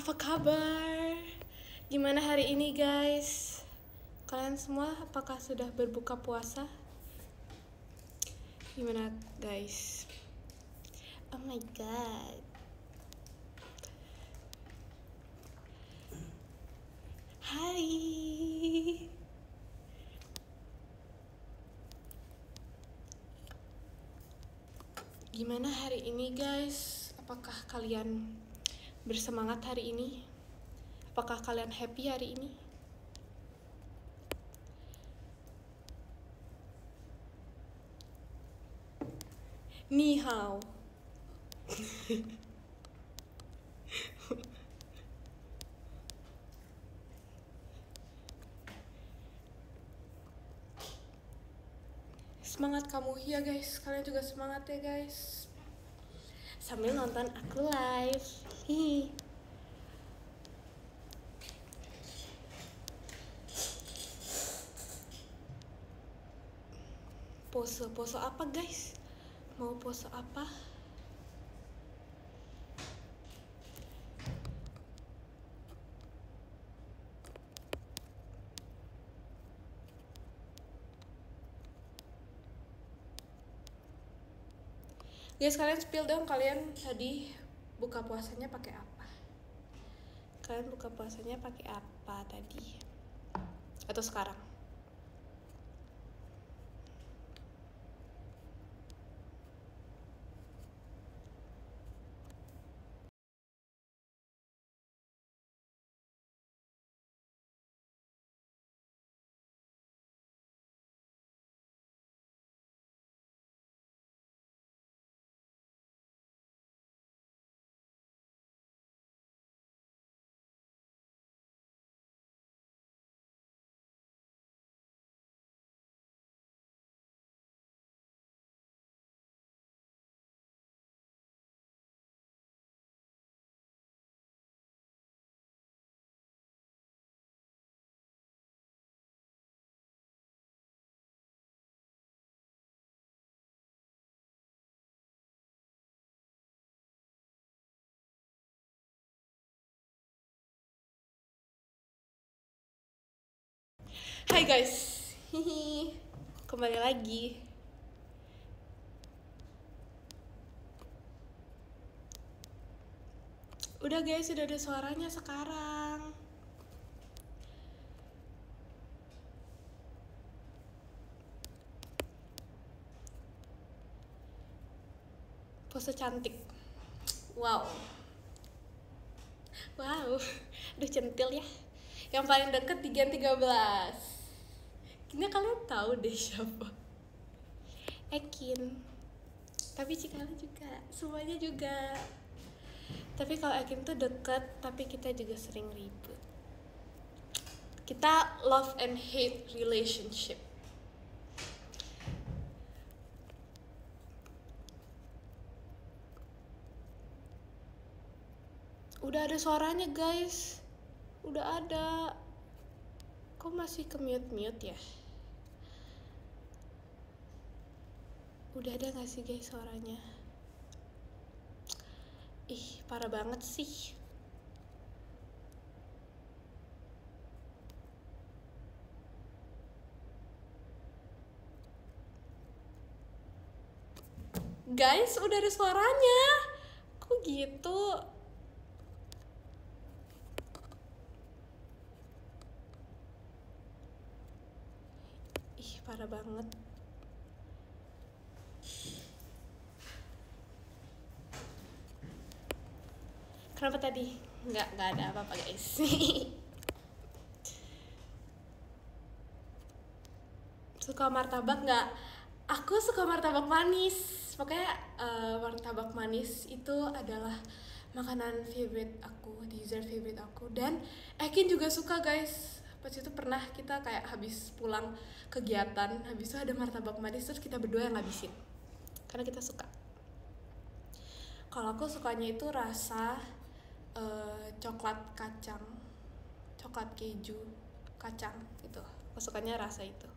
Apa kabar? Gimana hari ini guys? Kalian semua apakah sudah berbuka puasa? Gimana guys? Oh my god. Hai. Gimana hari ini guys? Apakah kalian bersemangat hari ini? Apakah kalian happy hari ini? Ni hao. Semangat kamu ya guys, kalian juga semangat ya guys. Sambil nonton aku live. Hihi. Pose apa guys? Mau pose apa? Guys, kalian spill dong, kalian tadi buka puasanya pakai apa? Kalian buka puasanya pakai apa tadi? Atau sekarang? Hai guys, hihi, kembali lagi. Udah guys, sudah ada suaranya sekarang. Pose cantik. Wow. Wow, udah centil ya. Yang paling deket di Gen 13. Kayaknya kalian tahu deh siapa. Ekin. Tapi Cikala juga, semuanya juga. Tapi kalau Ekin tuh deket, tapi kita juga sering ribut. Kita love and hate relationship. Udah ada suaranya guys. Udah ada. Kok masih ke mute ya? Udah ada gak sih guys suaranya? Ih, parah banget sih. Guys, udah ada suaranya. Kok gitu? Ih, parah banget. Kenapa tadi? Nggak ada apa-apa guys. Suka martabak nggak? Aku suka martabak manis. Pokoknya martabak manis itu adalah makanan favorite aku, dessert favorite aku. Dan Ekin juga suka guys. Pas itu pernah kita kayak habis pulang kegiatan, habis itu ada martabak manis terus kita berdua yang ngabisin. Karena kita suka. Kalau aku sukanya itu rasa coklat kacang, coklat keju kacang gitu. Aku sukanya rasa itu.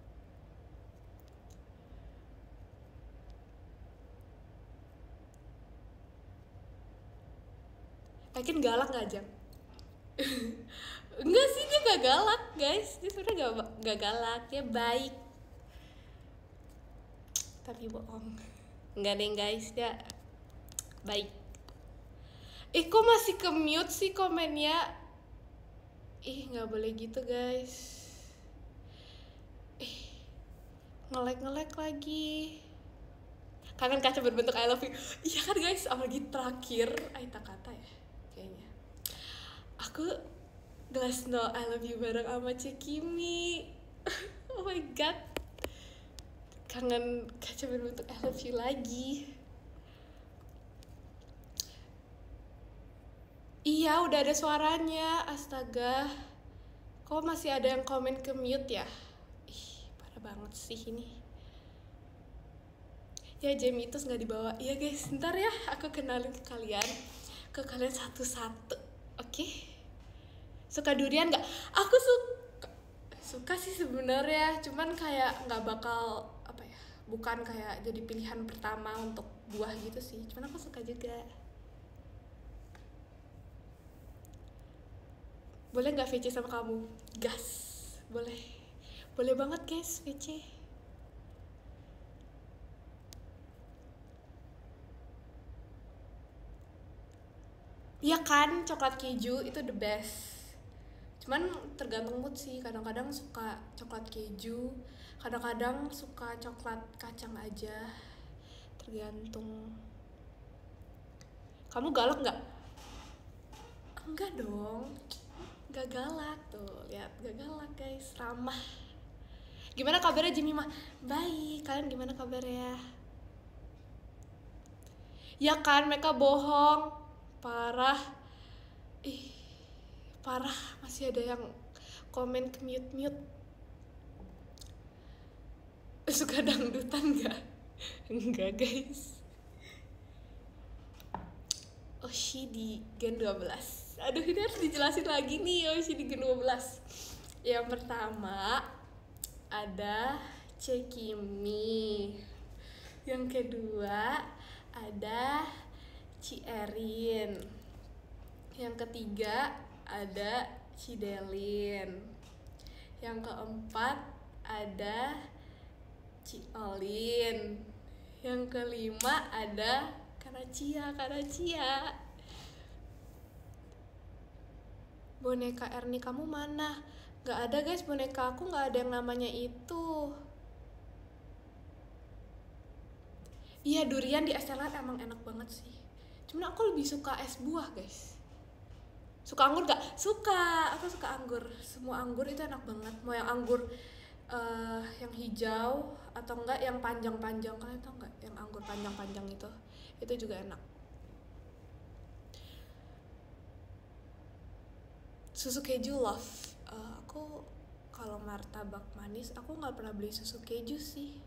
Yakin galak gak Jam? Enggak sih, dia gak galak guys, dia sebenarnya gak galak, dia baik tapi bohong. Enggak deh guys, dia baik. Kok masih ke mute sih komennya? Nggak boleh gitu guys. Nge-lag lagi. Kangen kaca berbentuk I love you. Iya kan guys, apalagi terakhir Aita kata ya kayaknya. Aku Glass No I love you bareng sama Cekimi. Oh my god, kangen kaca berbentuk I love you lagi. Iya, udah ada suaranya. Astaga, kok masih ada yang komen ke mute ya? Parah banget sih ini. Ya, Jamie itu nggak dibawa. Iya guys, ntar ya aku kenalin ke kalian satu-satu. Oke? Suka durian nggak? Aku suka sih sebenarnya, cuman kayak nggak bakal apa ya, bukan kayak jadi pilihan pertama untuk buah gitu sih. Cuman aku suka juga. Boleh nggak VC sama kamu? Gas, boleh banget guys VC. Iya kan, coklat keju itu the best. Cuman tergantung mood sih, kadang-kadang suka coklat keju, kadang-kadang suka coklat kacang aja, tergantung. Kamu galak nggak? Enggak dong, gak galak tuh, lihat, gak galak guys, ramah. Gimana kabarnya Jimmy mah? Baik, kalian gimana kabarnya? Ya kan, mereka bohong, parah. Parah, masih ada yang komen ke mute. Suka dangdutan gak? Enggak guys. Oshi di Gen 12. Aduh, ini harus dijelasin lagi nih Oshi di Gen 12. Yang pertama ada Cekimi. Yang kedua ada Cierin. Yang ketiga ada Cidelin. Yang keempat ada Ciolin. Yang kelima ada Karacia. Boneka Erni kamu mana? Gak ada guys, boneka aku gak ada yang namanya itu. Iya, durian di es teler emang enak banget sih. Cuman aku lebih suka es buah guys. Suka anggur gak? Suka, aku suka anggur. Semua anggur itu enak banget. Mau yang anggur yang hijau atau enggak yang panjang-panjang, kalian tau nggak yang anggur panjang-panjang itu juga enak. Susu keju love. Aku kalau martabak manis aku nggak pernah beli susu keju sih.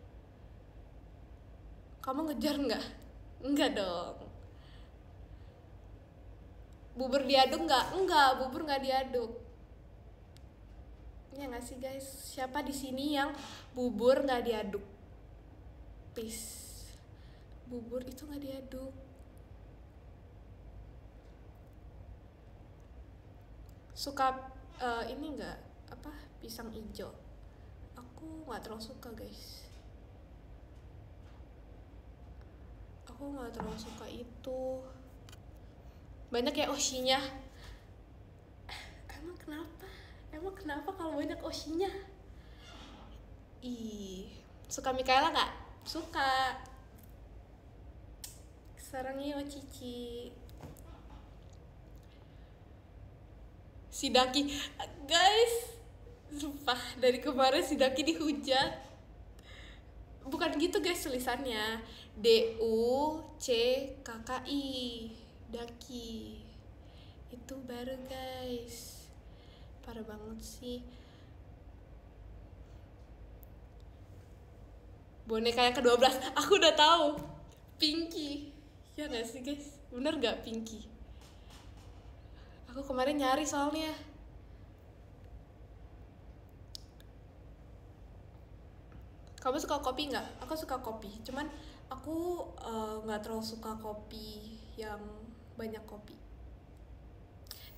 Kamu ngejar nggak? Enggak dong. Bubur diaduk nggak? Enggak, bubur nggak diaduk. Ya nggak sih guys, siapa di sini yang bubur nggak diaduk? Please, bubur itu nggak diaduk. Suka ini nggak apa pisang hijau? Aku nggak terlalu suka guys. Aku nggak terlalu suka itu. Banyak ya Oshinya. Emang kenapa kalau banyak Oshinya? Suka Mikaela nggak? Suka. Sarangnya Cici. Si Daki, guys, sumpah dari kemarin si Daki dihujat. Bukan gitu guys tulisannya, DUCKKI, Daki. Itu baru guys. Parah banget sih. Boneka yang ke-12, aku udah tahu. Pinky. Ya gak sih guys? Bener gak Pinky? Aku kemarin nyari soalnya. Kamu suka kopi nggak? Aku suka kopi. Cuman aku nggak terlalu suka kopi yang banyak kopi.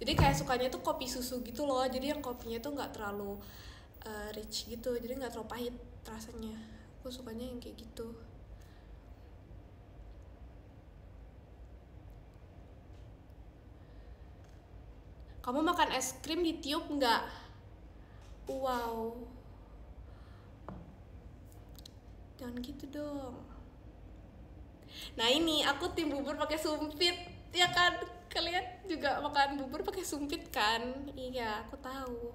Jadi kayak sukanya tuh kopi susu gitu loh, jadi yang kopinya tuh nggak terlalu rich gitu, jadi nggak terlalu pahit rasanya. Aku sukanya yang kayak gitu. Kamu makan es krim ditiup nggak? Wow, jangan gitu dong. Nah ini aku tim bubur pakai sumpit, ya kan? Kalian juga makan bubur pakai sumpit kan? Iya, aku tahu.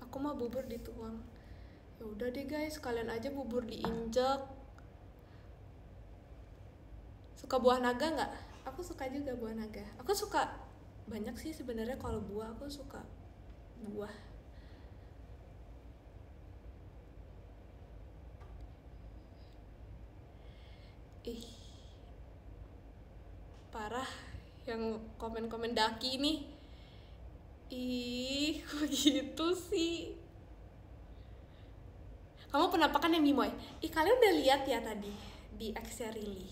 Aku mah bubur dituang. Ya udah deh guys, kalian aja bubur diinjek. Suka buah naga nggak? Aku suka juga buah naga. Aku suka banyak sih sebenarnya, kalau buah aku suka buah. Ih, parah yang komen-komen daki nih. Ih, kok gitu sih? Kamu penampakan yang Mimoy. Ih, kalian udah lihat ya tadi di X-nya Rili.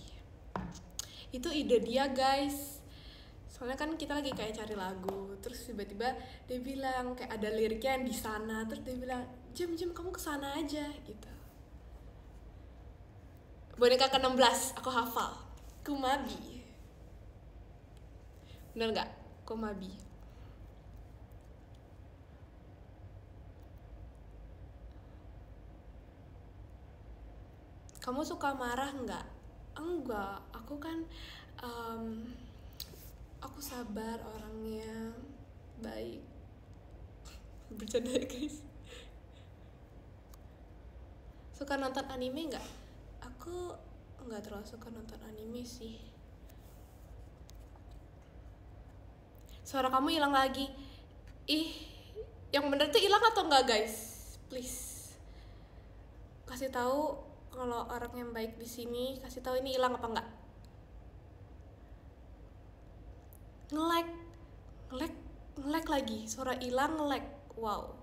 Itu ide dia guys. Soalnya kan kita lagi kayak cari lagu, terus tiba-tiba dia bilang kayak ada liriknya yang di sana, terus dia bilang, "Jam kamu kesana aja," gitu. Boneka ke-16 aku hafal. Kumabi. Bener nggak? Kumabi. Kamu suka marah nggak? Enggak, aku kan aku sabar orangnya, baik. Bercanda ya guys. Suka nonton anime nggak? Aku nggak terlalu suka nonton anime sih. Suara kamu hilang lagi. Ih, yang bener tuh hilang atau enggak guys? Please kasih tahu kalau orang yang baik di sini, kasih tahu ini hilang apa enggak. Nge-lag, nge-lag lagi, suara hilang, nge-lag. Wow.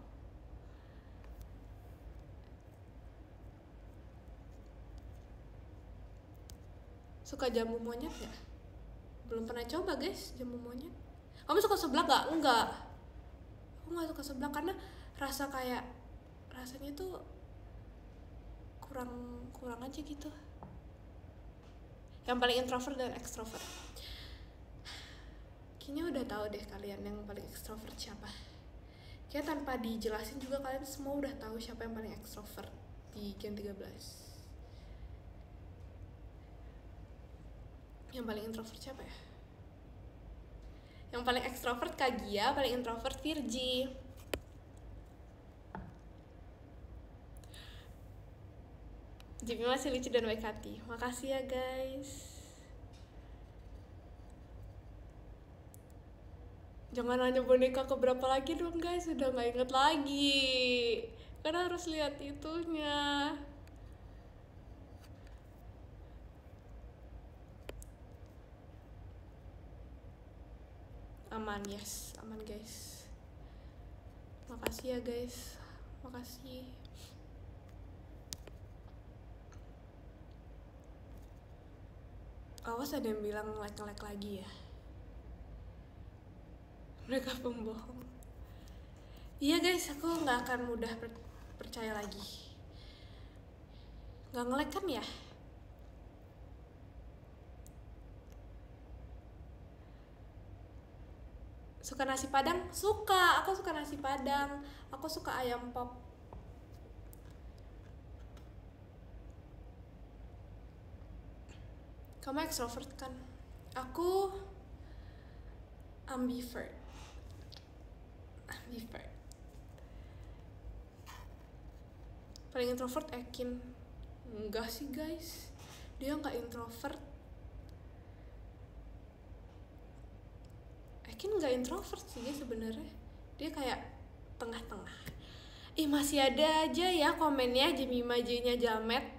Suka jambu monyet nggak? Belum pernah coba guys jambu monyet. Kamu suka seblak nggak? Enggak. Aku nggak suka seblak karena rasanya tuh kurang aja gitu. Yang paling introvert dan extrovert, kayaknya udah tahu deh kalian yang paling extrovert siapa. Kayak tanpa dijelasin juga kalian semua udah tahu siapa yang paling extrovert di Gen 13. Yang paling introvert siapa ya? Yang paling extrovert Kagia, paling introvert Virgi. Jimmy masih lucu dan baik hati. Makasih ya guys. Jangan nanya boneka keberapa lagi dong guys, udah gak inget lagi. Karena harus lihat itunya. Aman, yes, aman guys. Makasih ya guys, makasih. Awas ada yang bilang like lagi ya. Mereka pembohong. Iya guys, aku nggak akan mudah percaya lagi. Nggak nge-like kan ya? Suka nasi padang? Suka, aku suka nasi padang. Aku suka ayam pop. Kamu extrovert kan? Aku ambivert. Paling introvert Ekin. Enggak sih guys, dia nggak introvert. Ekin nggak introvert sih dia sebenarnya, dia kayak tengah-tengah. Masih ada aja ya komennya Jemima J-nya Jamet.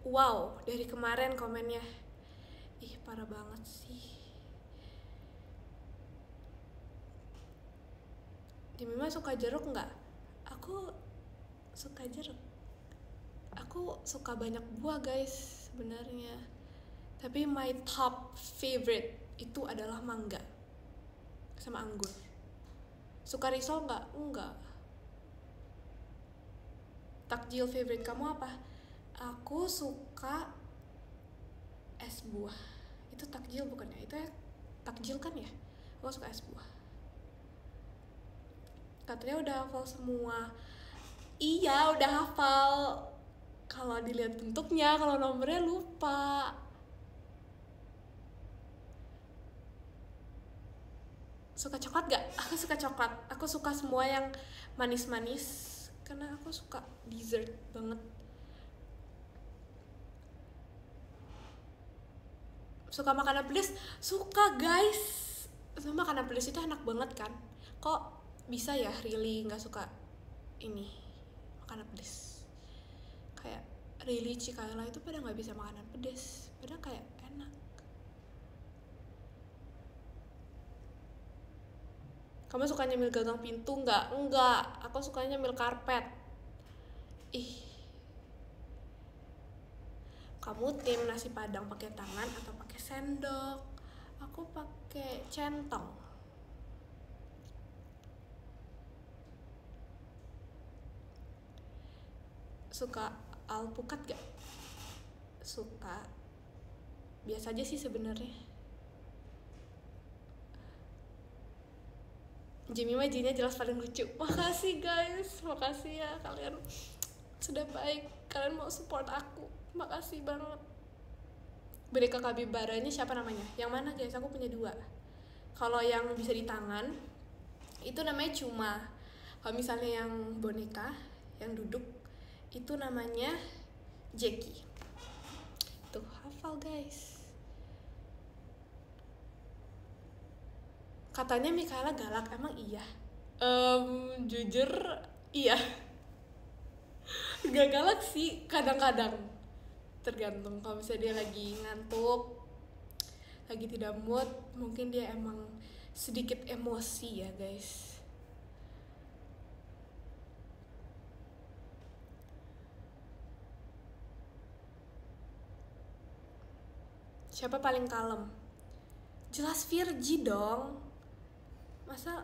Wow, dari kemarin komennya. Parah banget sih. Jemima suka jeruk nggak? Aku suka jeruk. aku suka banyak buah guys sebenarnya, tapi my top favorite itu adalah mangga sama anggur. Suka risol nggak? Enggak. Takjil favorite kamu apa? Aku suka es buah. Itu takjil bukan ya? Itu ya takjil kan ya? Aku suka es buah. Katanya udah hafal semua. Iya, udah hafal. Kalau dilihat bentuknya, kalau nomornya lupa. Suka coklat gak? Aku suka coklat. Aku suka semua yang manis-manis karena aku suka dessert banget. Suka makanan pedas? Suka guys. Sama makanan pedas itu enak banget kan? Kok bisa ya really nggak suka ini makanan pedas? Kayak really Cikayla itu pada nggak bisa makanan pedas, padahal kayak enak. Kamu suka nyemil gagang pintu nggak? Enggak, aku suka nyemil karpet. Ih, kamu tim nasi padang pakai tangan atau pakai sendok? Aku pakai centong. Suka alpukat gak? Suka. Biasa aja sih sebenarnya. Jimmy mah Jinya jelas paling lucu. Makasih guys, makasih ya kalian sudah baik, kalian mau support aku, makasih banget. Boneka kapibaranya siapa namanya? Yang mana guys? Aku punya 2. Kalau yang bisa di tangan itu namanya Cuma. Kalau misalnya yang boneka yang duduk itu namanya Jackie. Tuh hafal guys. Katanya Mikaela galak, emang iya? Jujur iya. Gak galak sih, kadang-kadang tergantung. Kalau misalnya dia lagi ngantuk, lagi tidak mood, mungkin dia emang sedikit emosi ya guys. Siapa paling kalem? Jelas Virgi dong. Masa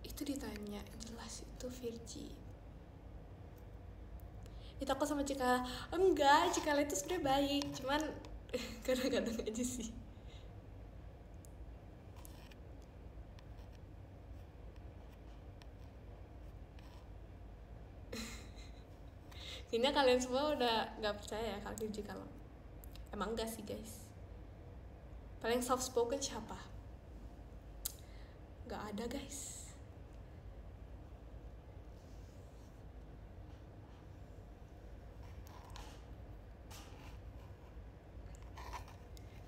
itu ditanya? Jelas itu Virgi. Itu aku sama Cikayla. Enggak, Cikayla itu sebenarnya baik, cuman kadang-kadang aja sih. Kayaknya kalian semua udah gak percaya ya kalau Virgi kalem. Emang enggak sih guys. Paling soft spoken siapa? Gak ada guys.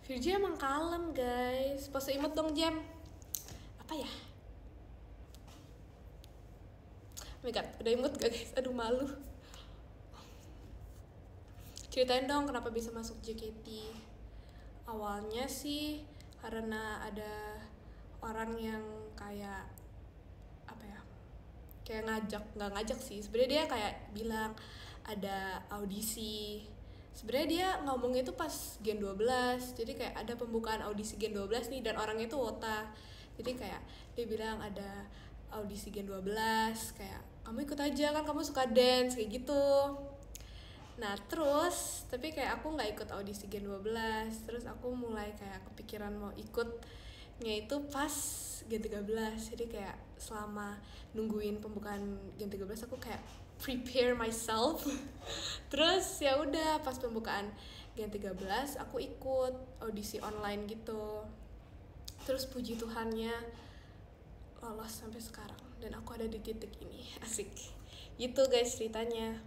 Virgi emang kalem guys. Pose imut dong Jam. Apa ya? Oh my god, udah imut gak guys? Aduh malu. Ceritain dong kenapa bisa masuk JKT. Awalnya sih karena ada orang yang kayak apa ya, kayak nggak ngajak sih sebenarnya, dia kayak bilang ada audisi. Sebenarnya dia ngomong itu pas Gen 12, jadi kayak ada pembukaan audisi Gen 12 nih, dan orangnya itu Wota. Jadi kayak dia bilang ada audisi Gen 12, kayak kamu ikut aja kan, kamu suka dance kayak gitu. Nah terus, tapi kayak aku gak ikut audisi Gen 12. Terus aku mulai kayak kepikiran mau ikutnya itu pas Gen 13. Jadi kayak selama nungguin pembukaan Gen 13 aku kayak prepare myself. Terus ya udah pas pembukaan Gen 13 aku ikut audisi online gitu. Terus puji Tuhannya lolos sampai sekarang, dan aku ada di titik ini. Asik. Gitu guys ceritanya.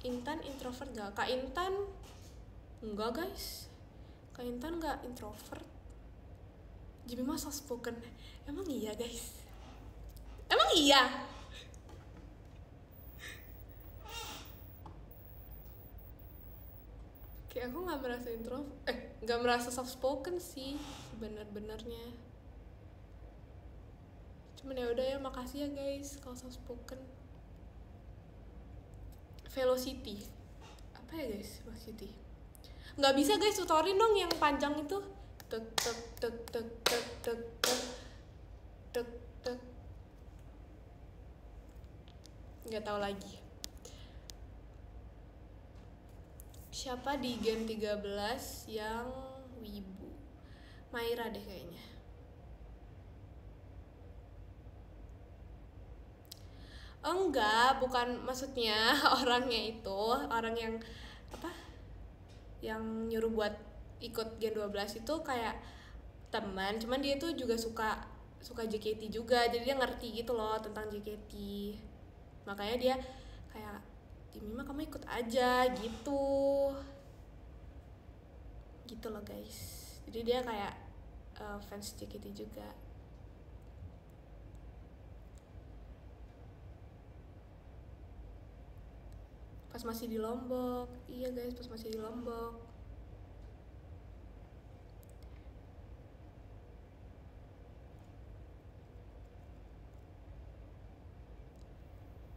Intan introvert gak? Kak Intan enggak guys. Kak Intan gak introvert. Jadi mah soft spoken. Emang iya guys? Emang iya? kayak aku nggak merasa nggak merasa soft spoken sih sebenar-benarnya. Cuman ya udah ya, makasih ya guys kalau soft spoken. Velocity apa ya guys? Velocity nggak bisa guys, tutorin dong yang panjang itu. Tek tek tek tek tek tek tek tek tek. Nggak tahu lagi. Siapa di Gen 13 yang wibu? Maira deh kayaknya. Enggak, bukan maksudnya orangnya itu, orang yang apa? Yang nyuruh buat ikut Gen 12 itu kayak teman, cuman dia tuh juga suka JKT juga. Jadi dia ngerti gitu loh tentang JKT. Makanya dia kayak, Mima kamu ikut aja gitu loh guys. Jadi dia kayak fans JKT juga. Pas masih di Lombok. Iya guys, pas masih di Lombok.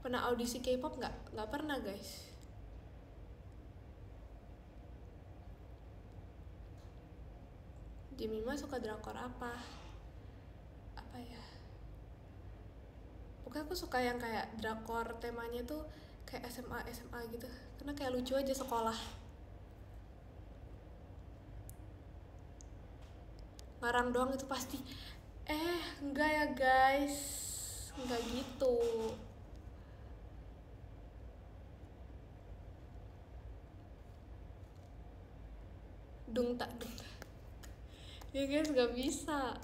Pernah audisi K-pop nggak? Nggak pernah guys. Jemima suka drakor apa? Apa ya? Pokoknya aku suka yang kayak drakor temanya tuh kayak SMA gitu. Karena kayak lucu aja sekolah. Ngarang doang itu pasti. Enggak ya guys. Enggak gitu. Dung tak. Ya guys, gak bisa.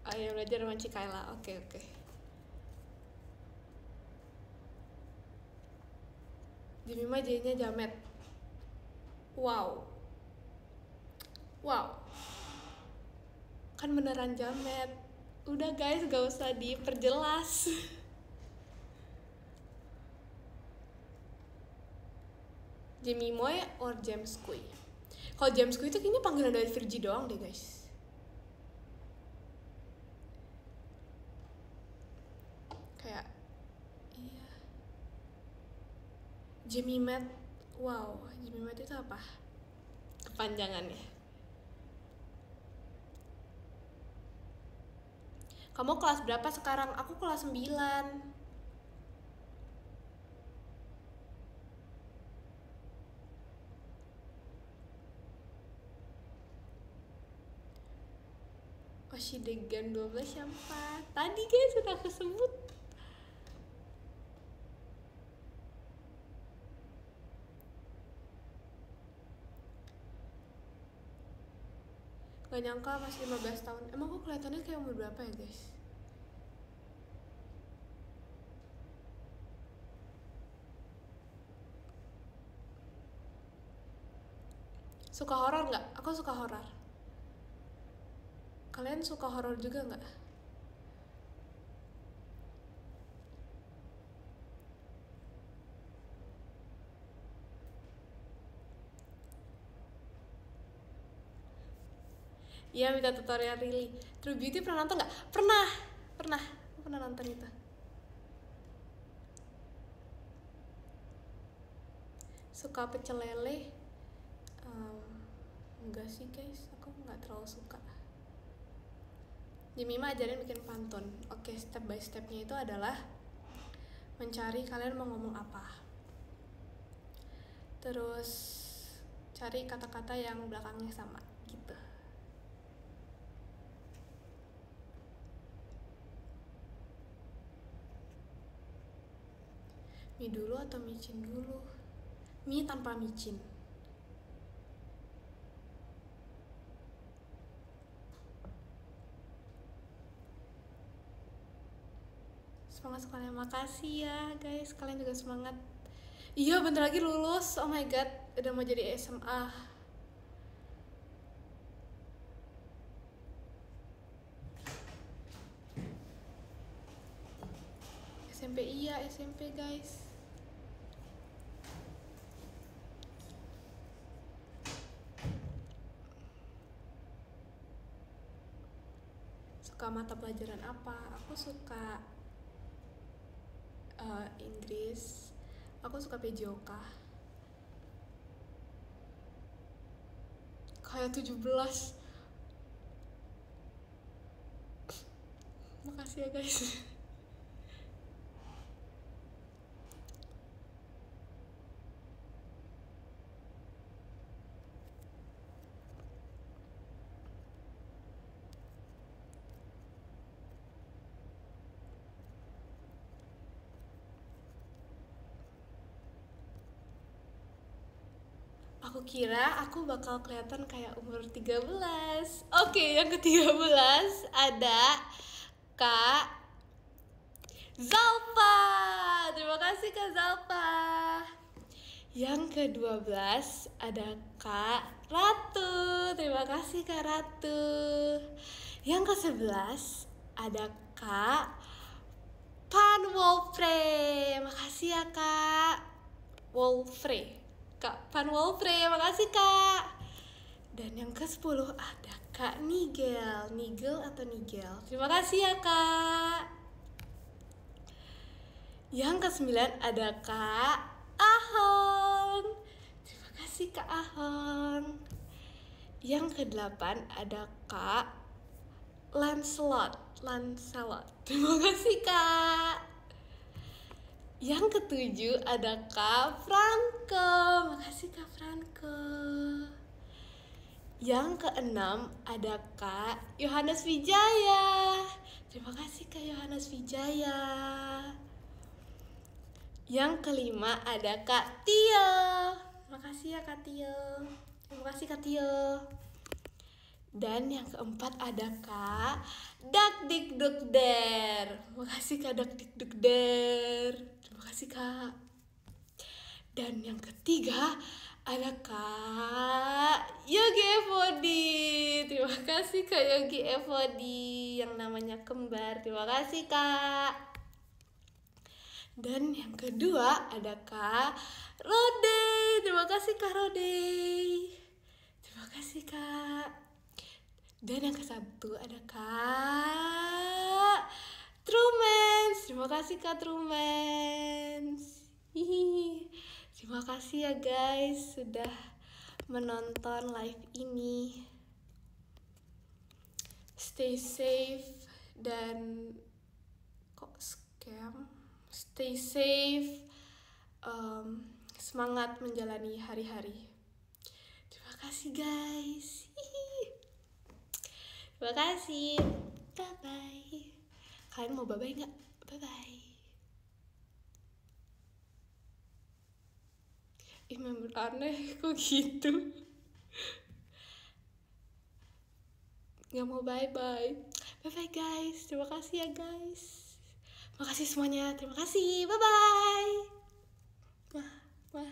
Ayo belajar sama Cikaila. Oke. Jemima J-nya Jamet. Wow. Kan beneran Jamet. Udah guys, gak usah diperjelas. Jemimoy or James Kui? Kalau James Kui itu kayaknya panggilan dari Virgie doang deh guys. Kayak iya. Jemimet. Wow, Jemimet itu apa? Kepanjangannya. Kamu kelas berapa sekarang? Aku kelas 9. Oshidegan 12 siapa? Tadi guys sudah aku sebut. Gak nyangka masih 15 tahun. Emang aku kelihatannya kayak umur berapa ya guys? Suka horor nggak? Aku suka horor. Kalian suka horor juga nggak? Iya, minta tutorial Really. True Beauty pernah nonton nggak? Pernah. Aku pernah nonton itu. Suka pecel lele? Enggak sih guys, aku nggak terlalu suka. Jemima ajarin bikin pantun. Oke, step by stepnya itu adalah mencari kalian mau ngomong apa. Terus cari kata-kata yang belakangnya sama gitu. Mie dulu atau micin dulu? Mie tanpa micin. Semangat sekolahnya, makasih ya guys, kalian juga semangat. Iya, bentar lagi lulus. Oh my god, udah mau jadi SMA. SMP, iya SMP guys. suka mata pelajaran apa? Aku suka Inggris. Aku suka PJOK. Kayak 17. Makasih ya guys. Aku kira aku bakal kelihatan kayak umur 13. Oke, yang ke-13 ada Kak Zalpa. Terima kasih Kak Zalpa. Yang ke-12 ada Kak Ratu. Terima kasih Kak Ratu. Yang ke-11 ada Kak Pan Wolfre. Makasih ya Kak Wolfre. Kak Pan Wolfre, makasih Kak. Dan yang ke-10 ada Kak Nigel. Nigel atau Nigel? Terima kasih ya Kak. Yang ke-9 ada Kak Ahon. Terima kasih Kak Ahon. Yang ke-8 ada Kak Lancelot. Terima kasih Kak. Yang ke-7 ada Kak Franco. Makasih Kak Franco. Yang ke-6 ada Kak Yohanes Wijaya. Terima kasih Kak Yohanes Wijaya. Yang ke-5 ada Kak Tio. Makasih ya Kak Tio. Terima kasih Kak Tio. Dan yang ke-4 ada Kak Dakdikdukder. Makasih Kak Dakdikdukder. Terima kasih Kak. Dan yang ketiga ada Kak Yogi Evodi. Terima kasih Kak Yogi Evodi yang namanya kembar. Terima kasih Kak. Dan yang kedua ada Kak Rode. Terima kasih Kak Rode. Terima kasih Kak. Dan yang ke-1 ada Kak Trumens. Terima kasih Kak Trumens. Hihi. Terima kasih ya guys sudah menonton live ini. Stay safe dan kok scam. Stay safe. Semangat menjalani hari-hari. Terima kasih guys. Hihi. Terima kasih. Bye-bye. Kalian mau bye-bye nggak? Bye-bye. Ih, member aneh. Kok gitu? Nggak mau bye-bye. Bye-bye guys. Terima kasih ya guys. Makasih semuanya. Terima kasih. Bye-bye. Wah.